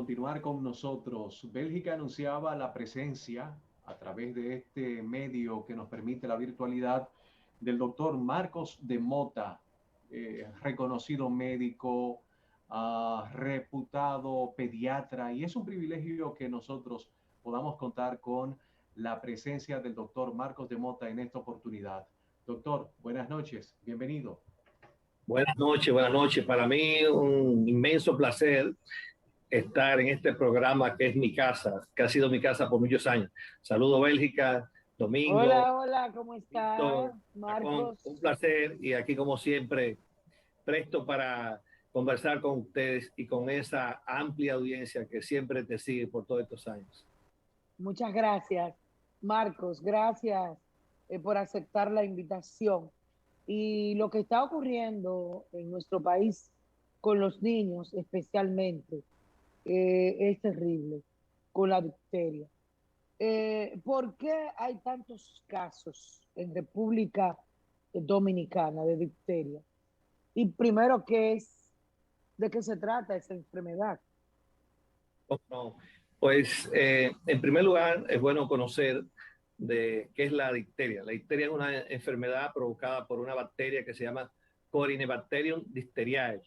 continuar con nosotros. Bélgica anunciaba la presencia a través de este medio que nos permite la virtualidad del doctor Marcos de Mota, reconocido médico, reputado pediatra, y es un privilegio que nosotros podamos contar con la presencia del doctor Marcos de Mota en esta oportunidad. Doctor, buenas noches, bienvenido. Buenas noches, buenas noches. Para mí un inmenso placer estar en este programa que es mi casa, que ha sido mi casa por muchos años. Saludo Bélgica, Domingo. Hola, hola, ¿cómo está, Víctor, Marcos? un placer y aquí como siempre presto para conversar con ustedes y con esa amplia audiencia que siempre te sigue por todos estos años. Muchas gracias, Marcos. Gracias por aceptar la invitación. Y lo que está ocurriendo en nuestro país con los niños especialmente es terrible, con la difteria. ¿Por qué hay tantos casos en República Dominicana de difteria? Y primero, ¿de qué se trata esa enfermedad? No, pues en primer lugar es bueno conocer de qué es la difteria. La difteria es una enfermedad provocada por una bacteria que se llama Corynebacterium diphtheriae.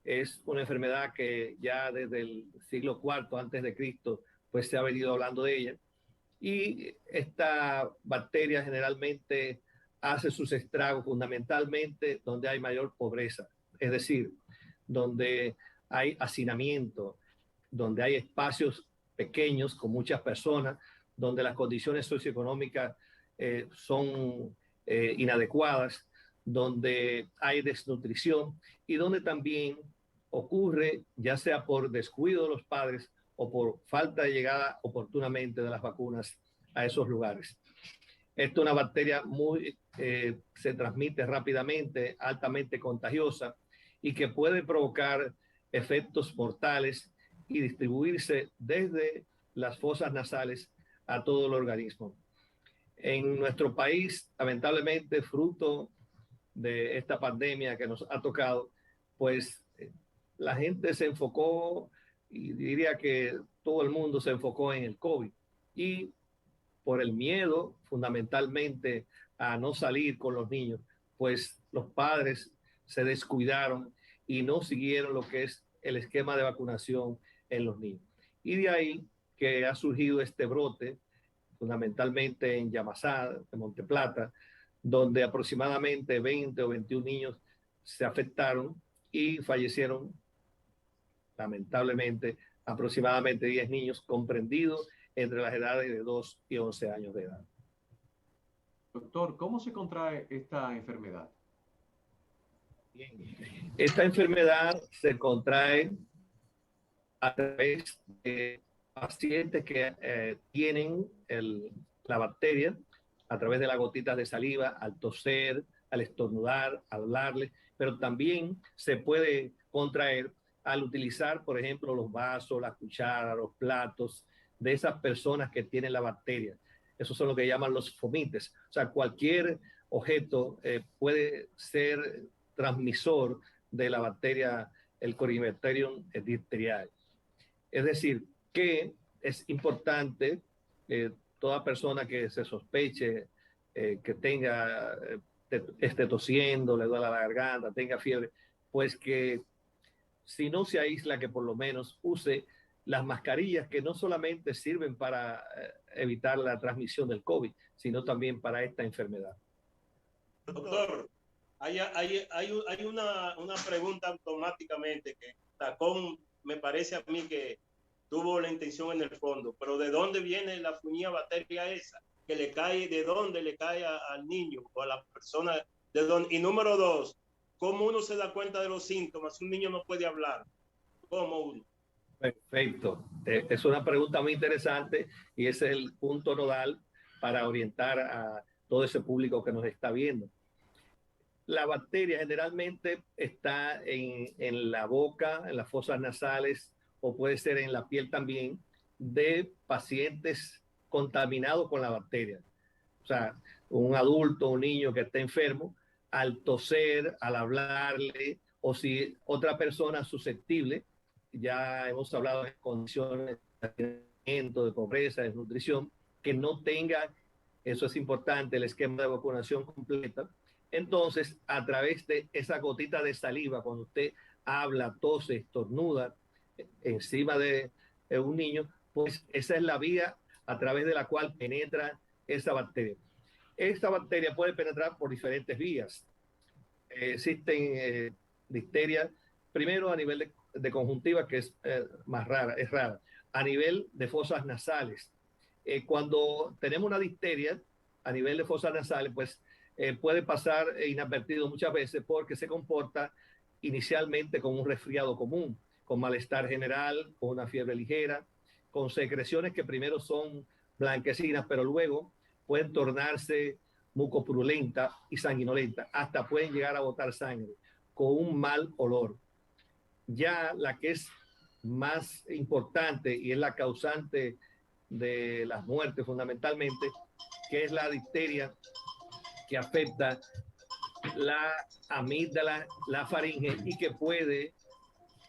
Es una enfermedad que ya desde el siglo IV antes de Cristo pues se ha venido hablando de ella. Y esta bacteria generalmente hace sus estragos fundamentalmente donde hay mayor pobreza, es decir, donde hay hacinamiento, donde hay espacios pequeños con muchas personas, donde las condiciones socioeconómicas son inadecuadas, donde hay desnutrición y donde también ocurre, ya sea por descuido de los padres o por falta de llegada oportunamente de las vacunas a esos lugares. Esta es una bacteria se transmite rápidamente, altamente contagiosa y que puede provocar efectos mortales y distribuirse desde las fosas nasales a todo el organismo. En nuestro país, lamentablemente, fruto de esta pandemia que nos ha tocado, pues la gente se enfocó, y diría que todo el mundo se enfocó en el COVID. Y por el miedo, fundamentalmente, a no salir con los niños, pues los padres se descuidaron y no siguieron lo que es el esquema de vacunación en los niños. Y de ahí que ha surgido este brote, fundamentalmente en Yamasá, de Monteplata, donde aproximadamente 20 o 21 niños se afectaron y fallecieron, lamentablemente, aproximadamente 10 niños comprendidos entre las edades de 2 y 11 años de edad. Doctor, ¿cómo se contrae esta enfermedad? Bien. Esta enfermedad se contrae a través de pacientes que tienen la bacteria a través de las gotitas de saliva, al toser, al estornudar, al hablarle, pero también se puede contraer al utilizar, por ejemplo, los vasos, las cucharas, los platos de esas personas que tienen la bacteria. Esos son lo que llaman los fomites. O sea, cualquier objeto puede ser transmisor de la bacteria, el Corynebacterium diphtheriae. Es decir, que es importante toda persona que se sospeche que tenga, esté tosiendo, le duele la garganta, tenga fiebre, pues que si no se aísla, que por lo menos use las mascarillas que no solamente sirven para evitar la transmisión del COVID, sino también para esta enfermedad. Doctor, hay una pregunta automáticamente que Tacón me parece a mí que tuvo la intención en el fondo, pero ¿de dónde viene la fuñía bacteria esa? Que le cae, ¿de dónde le cae al niño o a la persona? ¿De dónde? Y número dos, ¿cómo uno se da cuenta de los síntomas? Un niño no puede hablar. ¿Cómo uno? Perfecto. Es una pregunta muy interesante y ese es el punto nodal para orientar a todo ese público que nos está viendo. La bacteria generalmente está en la boca, en las fosas nasales o puede ser en la piel también de pacientes contaminados con la bacteria. O sea, un adulto, un niño que esté enfermo, al toser, al hablarle o si otra persona susceptible ya hemos hablado de condiciones de pobreza, de nutrición, que no tenga, eso es importante, el esquema de vacunación completa. Entonces, a través de esa gotita de saliva, cuando usted habla, tose, estornuda encima de un niño, pues esa es la vía a través de la cual penetra esa bacteria. Esta bacteria puede penetrar por diferentes vías. Existen difterias, primero a nivel de conjuntiva, que es más rara, es rara, a nivel de fosas nasales. Cuando tenemos una difteria a nivel de fosas nasales, pues puede pasar inadvertido muchas veces porque se comporta inicialmente como un resfriado común, con malestar general, con una fiebre ligera, con secreciones que primero son blanquecinas, pero luego pueden tornarse mucopurulenta y sanguinolenta, hasta pueden llegar a botar sangre con un mal olor. Ya la que es más importante y es la causante de las muertes fundamentalmente, que es la difteria que afecta la amígdala, la faringe y que puede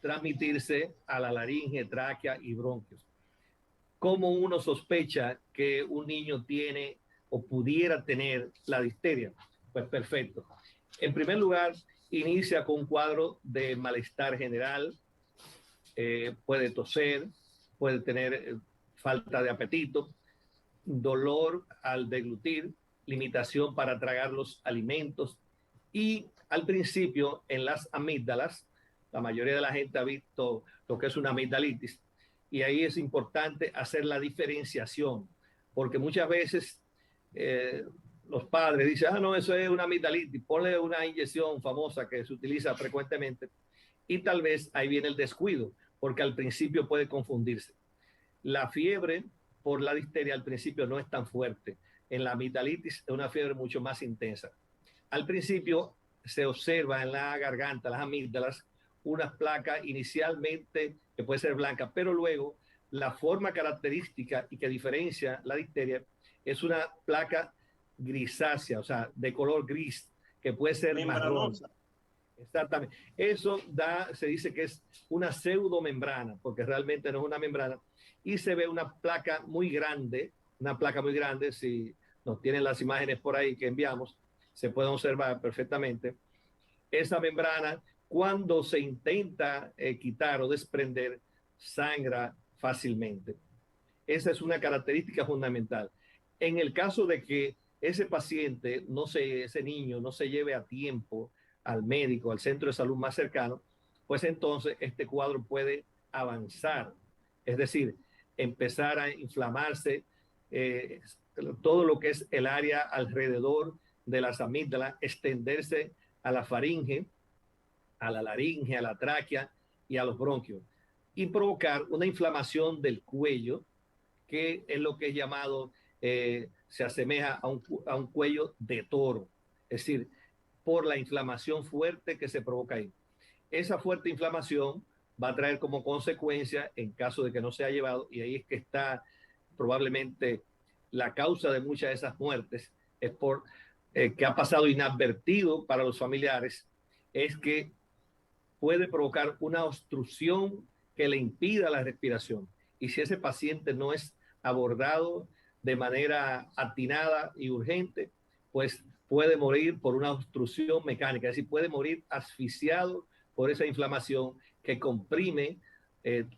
transmitirse a la laringe, tráquea y bronquios. ¿Cómo uno sospecha que un niño tiene o pudiera tener la difteria? Pues perfecto. En primer lugar, inicia con un cuadro de malestar general, puede toser, puede tener falta de apetito, dolor al deglutir, limitación para tragar los alimentos y al principio en las amígdalas, la mayoría de la gente ha visto lo que es una amigdalitis y ahí es importante hacer la diferenciación porque muchas veces los padres dicen, ah, no, eso es una amigdalitis, ponle una inyección famosa que se utiliza frecuentemente y tal vez ahí viene el descuido porque al principio puede confundirse. La fiebre por la difteria al principio no es tan fuerte. En la amigdalitis es una fiebre mucho más intensa. Al principio se observa en la garganta, las amígdalas, unas placas inicialmente que puede ser blanca, pero luego la forma característica y que diferencia la difteria es una placa grisácea, o sea, de color gris, que puede ser marrón. Exactamente. Eso se dice que es una pseudomembrana, porque realmente no es una membrana, y se ve una placa muy grande, si nos tienen las imágenes por ahí que enviamos, se puede observar perfectamente. Esa membrana, cuando se intenta quitar o desprender, sangra fácilmente. Esa es una característica fundamental. En el caso de que ese paciente, ese niño no se lleve a tiempo al médico, al centro de salud más cercano, pues entonces este cuadro puede avanzar. Es decir, empezar a inflamarse todo lo que es el área alrededor de las amígdalas, extenderse a la faringe, a la laringe, a la tráquea y a los bronquios y provocar una inflamación del cuello, que es lo que es llamado, se asemeja a un cuello de toro, es decir, por la inflamación fuerte que se provoca ahí. Esa fuerte inflamación va a traer como consecuencia, en caso de que no se haya llevado, y ahí es que está probablemente la causa de muchas de esas muertes, es por que ha pasado inadvertido para los familiares, es que puede provocar una obstrucción que le impida la respiración. Y si ese paciente no es abordado de manera atinada y urgente, pues puede morir por una obstrucción mecánica, es decir, puede morir asfixiado por esa inflamación que comprime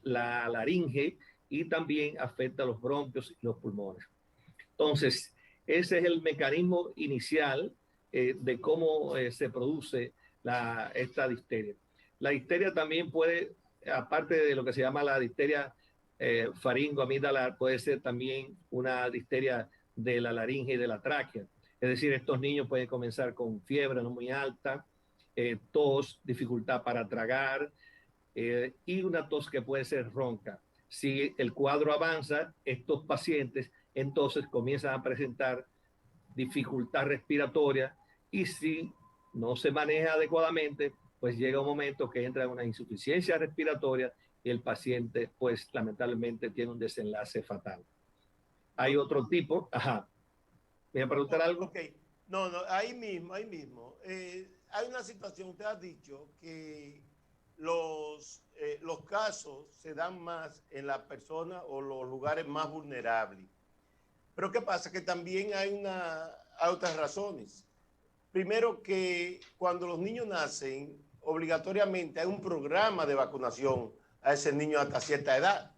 la laringe y también afecta los bronquios y los pulmones. Entonces, ese es el mecanismo inicial de cómo se produce esta difteria. La difteria también puede, aparte de lo que se llama la difteria faringoamidalar, puede ser también una difteria de la laringe y de la tráquea. Es decir, estos niños pueden comenzar con fiebre no muy alta, tos, dificultad para tragar y una tos que puede ser ronca. Si el cuadro avanza, estos pacientes entonces comienzan a presentar dificultad respiratoria y si no se maneja adecuadamente, pues llega un momento que entra en una insuficiencia respiratoria y el paciente, pues lamentablemente tiene un desenlace fatal. Hay otro tipo, ajá. ¿Me voy a preguntar algo? Ok, no, ahí mismo. Hay una situación, usted ha dicho que los casos se dan más en las personas o los lugares más vulnerables. Pero ¿qué pasa? Que también hay otras razones. Primero, que cuando los niños nacen, obligatoriamente hay un programa de vacunación a ese niño hasta cierta edad,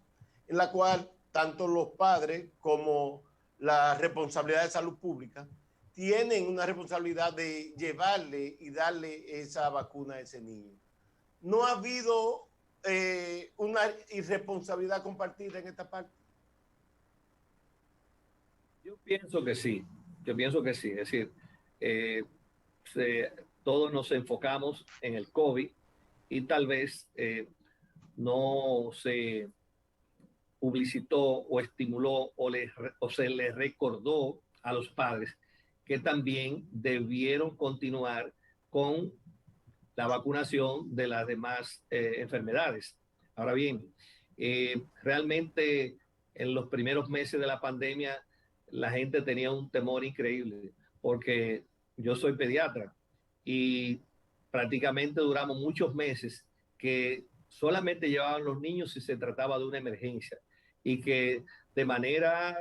en la cual tanto los padres como la responsabilidad de salud pública tienen una responsabilidad de llevarle y darle esa vacuna a ese niño. ¿No ha habido una irresponsabilidad compartida en esta parte? Yo pienso que sí, es decir, eh, todos nos enfocamos en el COVID y tal vez no se publicitó o estimuló o se le recordó a los padres que también debieron continuar con la vacunación de las demás enfermedades. Ahora bien, realmente en los primeros meses de la pandemia la gente tenía un temor increíble porque yo soy pediatra y prácticamente duramos muchos meses que solamente llevaban los niños si se trataba de una emergencia y que de manera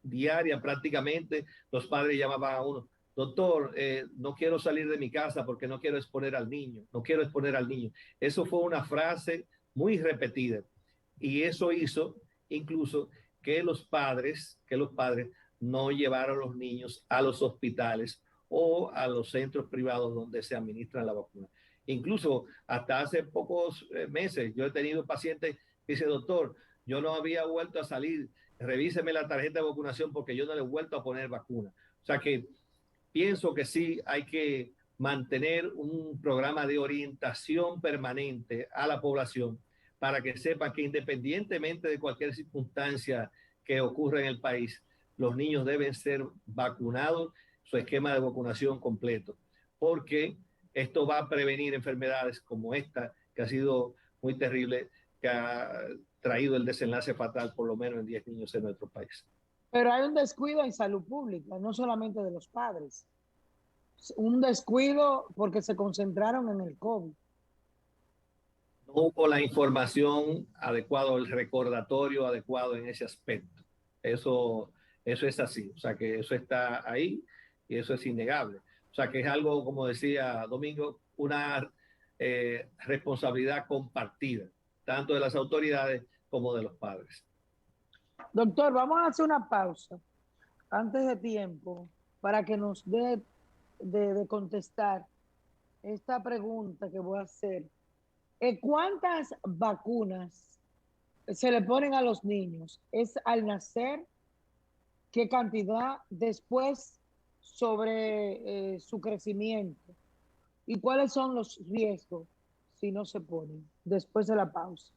diaria prácticamente los padres llamaban a uno: doctor, no quiero salir de mi casa porque no quiero exponer al niño, no quiero exponer al niño. Eso fue una frase muy repetida y eso hizo incluso que los padres no llevaran a los niños a los hospitales o a los centros privados donde se administran la vacuna. Incluso hasta hace pocos meses yo he tenido pacientes que dicen: doctor, yo no había vuelto a salir, revíseme la tarjeta de vacunación porque yo no le he vuelto a poner vacuna. O sea que pienso que sí hay que mantener un programa de orientación permanente a la población para que sepan que independientemente de cualquier circunstancia que ocurra en el país, los niños deben ser vacunados, su esquema de vacunación completo, porque esto va a prevenir enfermedades como esta, que ha sido muy terrible, que ha traído el desenlace fatal por lo menos en 10 niños en nuestro país. Pero hay un descuido en salud pública, no solamente de los padres. Un descuido porque se concentraron en el COVID. No hubo la información adecuada, el recordatorio adecuado en ese aspecto. Eso es así, o sea que eso está ahí y eso es innegable. O sea que es algo, como decía Domingo, una responsabilidad compartida, tanto de las autoridades como de los padres. Doctor, vamos a hacer una pausa antes de tiempo para que nos dé de contestar esta pregunta que voy a hacer. ¿Cuántas vacunas se le ponen a los niños? ¿Es al nacer? ¿Qué cantidad? Después, sobre su crecimiento. ¿Y cuáles son los riesgos si no se ponen? Después de la pausa.